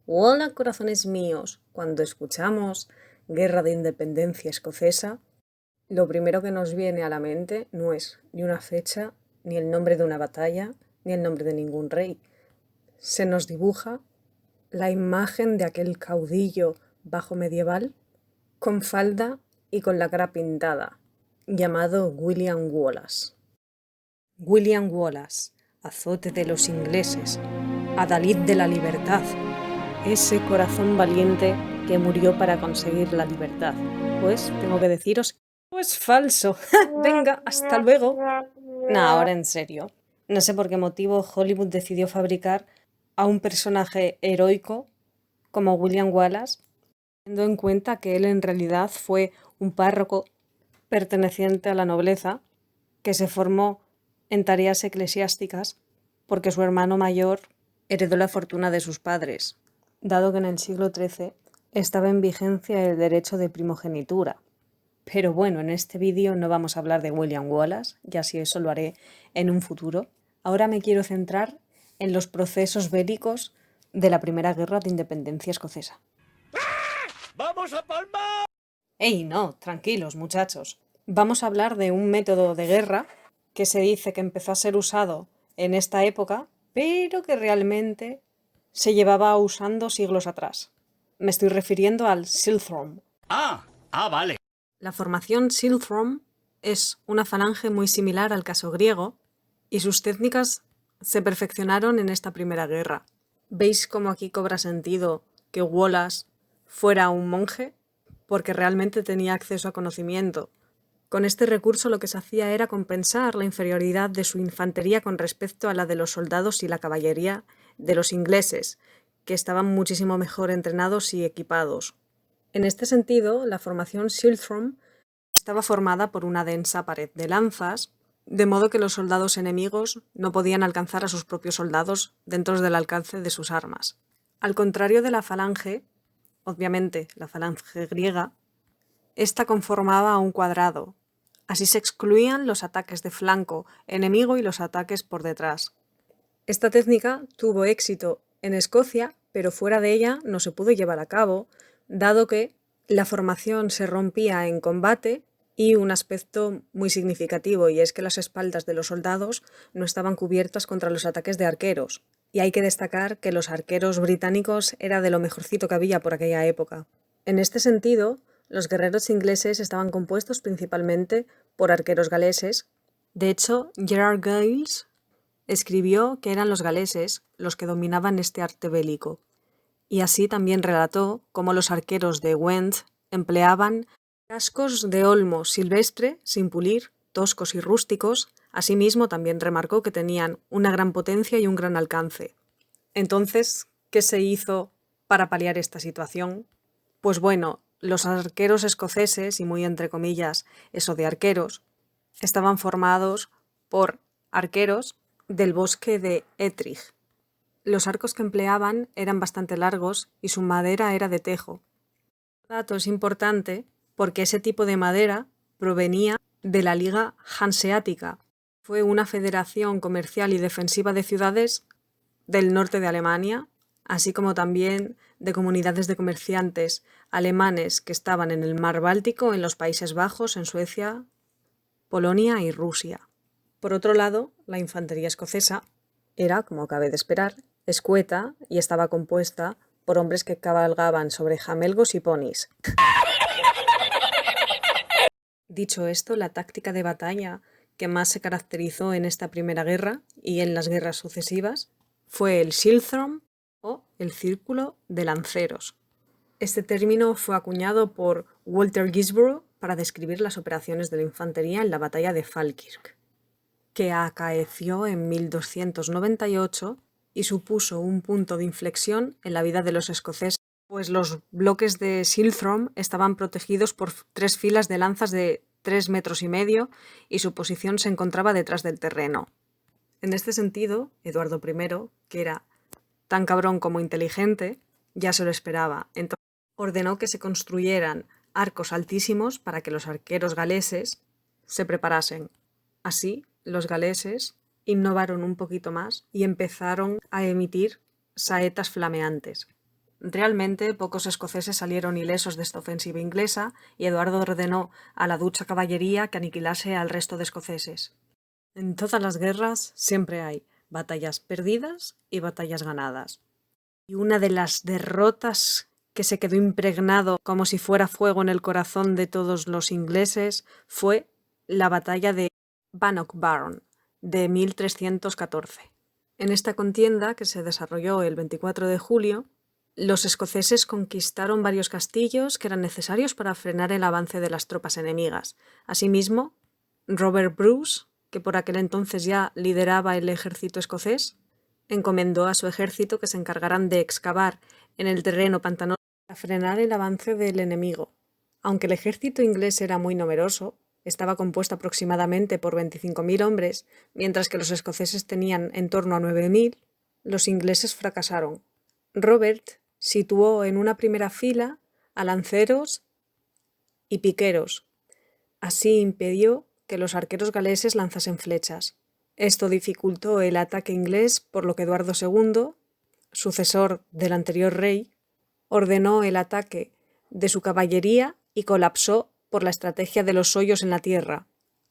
Hola, corazones míos. Cuando escuchamos Guerra de Independencia Escocesa, lo primero que nos viene a la mente no es ni una fecha, ni el nombre de una batalla, ni el nombre de ningún rey. Se nos dibuja la imagen de aquel caudillo bajo medieval con falda y con la cara pintada, llamado William Wallace. William Wallace, azote de los ingleses, adalid de la libertad, ese corazón valiente que murió para conseguir la libertad. Pues tengo que deciros, pues falso. Venga, hasta luego. Nah, ahora en serio. No sé por qué motivo Hollywood decidió fabricar a un personaje heroico como William Wallace, teniendo en cuenta que él en realidad fue un párroco perteneciente a la nobleza que se formó en tareas eclesiásticas porque su hermano mayor heredó la fortuna de sus padres, dado que en el siglo XIII estaba en vigencia el derecho de primogenitura. Pero bueno, en este vídeo no vamos a hablar de William Wallace, ya si eso lo haré en un futuro. Ahora me quiero centrar en los procesos bélicos de la Primera Guerra de Independencia Escocesa. ¡Vamos a Palma! ¡Ey, no! Tranquilos, muchachos. Vamos a hablar de un método de guerra que se dice que empezó a ser usado en esta época, pero que realmente se llevaba usando siglos atrás. Me estoy refiriendo al Silthrom. Vale. La formación Silthrom es una falange muy similar al caso griego y sus técnicas se perfeccionaron en esta primera guerra. ¿Veis cómo aquí cobra sentido que Wallace fuera un monje? Porque realmente tenía acceso a conocimiento. Con este recurso lo que se hacía era compensar la inferioridad de su infantería con respecto a la de los soldados y la caballería de los ingleses, que estaban muchísimo mejor entrenados y equipados. En este sentido, la formación Silthrom estaba formada por una densa pared de lanzas, de modo que los soldados enemigos no podían alcanzar a sus propios soldados dentro del alcance de sus armas. Al contrario de la falange, obviamente la falange griega, esta conformaba un cuadrado. Así se excluían los ataques de flanco enemigo y los ataques por detrás. Esta técnica tuvo éxito en Escocia, pero fuera de ella no se pudo llevar a cabo, dado que la formación se rompía en combate y un aspecto muy significativo, y es que las espaldas de los soldados no estaban cubiertas contra los ataques de arqueros. Y hay que destacar que los arqueros británicos era de lo mejorcito que había por aquella época. En este sentido, los guerreros ingleses estaban compuestos principalmente por arqueros galeses. De hecho, Gerard Giles escribió que eran los galeses los que dominaban este arte bélico, y así también relató cómo los arqueros de Went empleaban cascos de olmo silvestre sin pulir, toscos y rústicos. Asimismo, también remarcó que tenían una gran potencia y un gran alcance. Entonces, ¿qué se hizo para paliar esta situación? Pues bueno, los arqueros escoceses, y muy entre comillas eso de arqueros, estaban formados por arqueros del bosque de Ettrick. Los arcos que empleaban eran bastante largos y su madera era de tejo. Este dato es importante porque ese tipo de madera provenía de la Liga Hanseática. Fue una federación comercial y defensiva de ciudades del norte de Alemania, así como también de comunidades de comerciantes alemanes que estaban en el mar Báltico, en los Países Bajos, en Suecia, Polonia y Rusia. Por otro lado, la infantería escocesa era, como cabe de esperar, escueta y estaba compuesta por hombres que cabalgaban sobre jamelgos y ponis. Dicho esto, la táctica de batalla que más se caracterizó en esta primera guerra y en las guerras sucesivas fue el Silthrom o el círculo de lanceros. Este término fue acuñado por Walter Gisborough para describir las operaciones de la infantería en la batalla de Falkirk, que acaeció en 1298 y supuso un punto de inflexión en la vida de los escoceses, pues los bloques de Silthrom estaban protegidos por 3 filas de lanzas de 3,5 metros y su posición se encontraba detrás del terreno. En este sentido, Eduardo I, que era tan cabrón como inteligente, ya se lo esperaba. Entonces ordenó que se construyeran arcos altísimos para que los arqueros galeses se preparasen. Así, los galeses innovaron un poquito más y empezaron a emitir saetas flameantes. Realmente pocos escoceses salieron ilesos de esta ofensiva inglesa y Eduardo ordenó a la ducha caballería que aniquilase al resto de escoceses. En todas las guerras siempre hay batallas perdidas y batallas ganadas. Y una de las derrotas que se quedó impregnado como si fuera fuego en el corazón de todos los ingleses fue la batalla de Bannockburn de 1314. En esta contienda, que se desarrolló el 24 de julio, los escoceses conquistaron varios castillos que eran necesarios para frenar el avance de las tropas enemigas. Asimismo, Robert Bruce, que por aquel entonces ya lideraba el ejército escocés, encomendó a su ejército que se encargaran de excavar en el terreno pantanoso para frenar el avance del enemigo. Aunque el ejército inglés era muy numeroso, estaba compuesto aproximadamente por 25.000 hombres, mientras que los escoceses tenían en torno a 9.000, los ingleses fracasaron. Robert situó en una primera fila a lanceros y piqueros. Así impidió que los arqueros galeses lanzasen flechas. Esto dificultó el ataque inglés, por lo que Eduardo II, sucesor del anterior rey, ordenó el ataque de su caballería y colapsó por la estrategia de los hoyos en la tierra.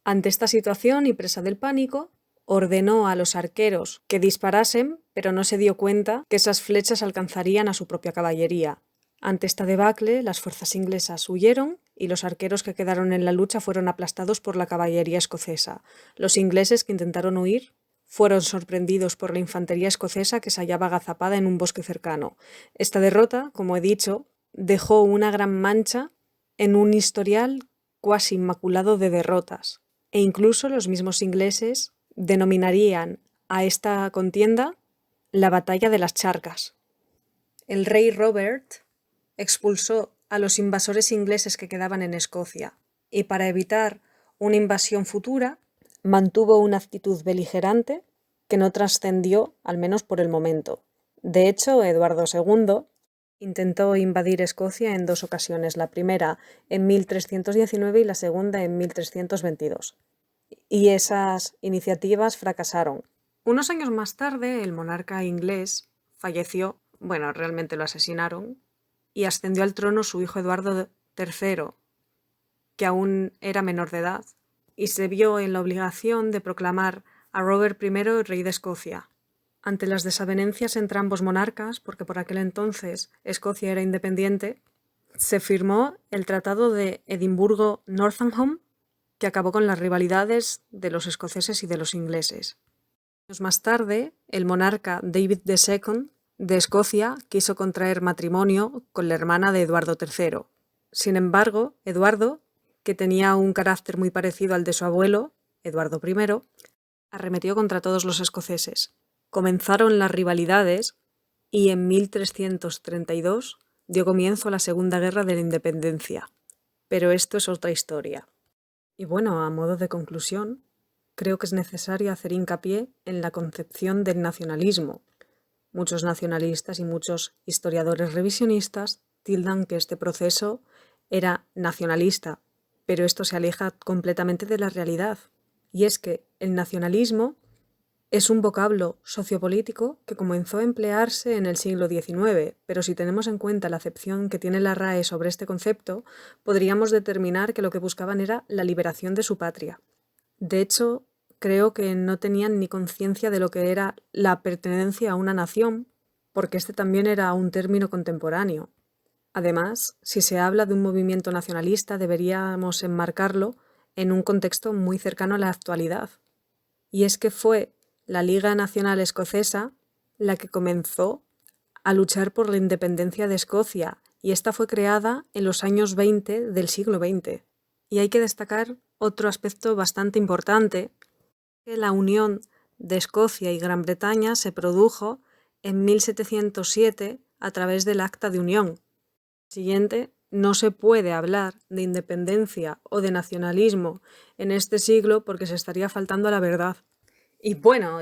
Ante esta situación y presa del pánico, ordenó a los arqueros que disparasen, pero no se dio cuenta que esas flechas alcanzarían a su propia caballería. Ante esta debacle, las fuerzas inglesas huyeron y los arqueros que quedaron en la lucha fueron aplastados por la caballería escocesa. Los ingleses que intentaron huir fueron sorprendidos por la infantería escocesa que se hallaba agazapada en un bosque cercano. Esta derrota, como he dicho, dejó una gran mancha en un historial cuasi inmaculado de derrotas, e incluso los mismos ingleses denominarían a esta contienda la Batalla de las Charcas. El rey Robert expulsó a los invasores ingleses que quedaban en Escocia y para evitar una invasión futura mantuvo una actitud beligerante que no trascendió, al menos por el momento. De hecho, Eduardo II intentó invadir Escocia en 2 ocasiones, la primera en 1319 y la segunda en 1322. Y esas iniciativas fracasaron. Unos años más tarde, el monarca inglés falleció, realmente lo asesinaron, y ascendió al trono su hijo Eduardo III, que aún era menor de edad, y se vio en la obligación de proclamar a Robert I rey de Escocia. Ante las desavenencias entre ambos monarcas, porque por aquel entonces Escocia era independiente, se firmó el Tratado de Edimburgo-Northampton, que acabó con las rivalidades de los escoceses y de los ingleses. Años más tarde, el monarca David II de Escocia quiso contraer matrimonio con la hermana de Eduardo III. Sin embargo, Eduardo, que tenía un carácter muy parecido al de su abuelo, Eduardo I, arremetió contra todos los escoceses. Comenzaron las rivalidades y en 1332 dio comienzo a la Segunda Guerra de la Independencia. Pero esto es otra historia. Y a modo de conclusión, creo que es necesario hacer hincapié en la concepción del nacionalismo. Muchos nacionalistas y muchos historiadores revisionistas tildan que este proceso era nacionalista, pero esto se aleja completamente de la realidad. Y es que el nacionalismo es un vocablo sociopolítico que comenzó a emplearse en el siglo XIX, pero si tenemos en cuenta la acepción que tiene la RAE sobre este concepto, podríamos determinar que lo que buscaban era la liberación de su patria. De hecho, creo que no tenían ni conciencia de lo que era la pertenencia a una nación, porque este también era un término contemporáneo. Además, si se habla de un movimiento nacionalista, deberíamos enmarcarlo en un contexto muy cercano a la actualidad. Y es que fue la Liga Nacional Escocesa la que comenzó a luchar por la independencia de Escocia, y esta fue creada en los años 20 del siglo XX. Y hay que destacar otro aspecto bastante importante, que la unión de Escocia y Gran Bretaña se produjo en 1707 a través del Acta de Unión. Siguiente, no se puede hablar de independencia o de nacionalismo en este siglo porque se estaría faltando a la verdad. Y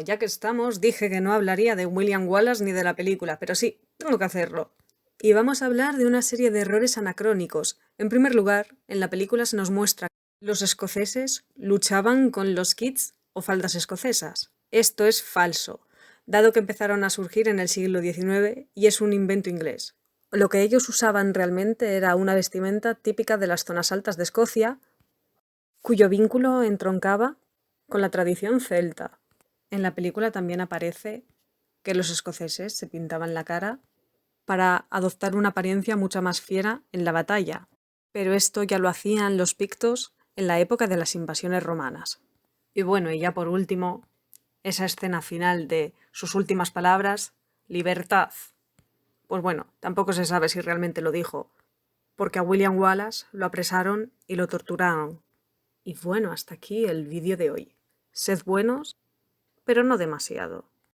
ya que estamos, dije que no hablaría de William Wallace ni de la película, pero sí, tengo que hacerlo. Y vamos a hablar de una serie de errores anacrónicos. En primer lugar, en la película se nos muestra que los escoceses luchaban con los kits o faldas escocesas. Esto es falso, dado que empezaron a surgir en el siglo XIX y es un invento inglés. Lo que ellos usaban realmente era una vestimenta típica de las zonas altas de Escocia, cuyo vínculo entroncaba con la tradición celta. En la película también aparece que los escoceses se pintaban la cara para adoptar una apariencia mucho más fiera en la batalla, pero esto ya lo hacían los pictos en la época de las invasiones romanas. Y bueno, y ya por último, esa escena final de sus últimas palabras, libertad. Pues bueno, tampoco se sabe si realmente lo dijo, porque a William Wallace lo apresaron y lo torturaron. Y bueno, hasta aquí el vídeo de hoy. Sed buenos, pero no demasiado.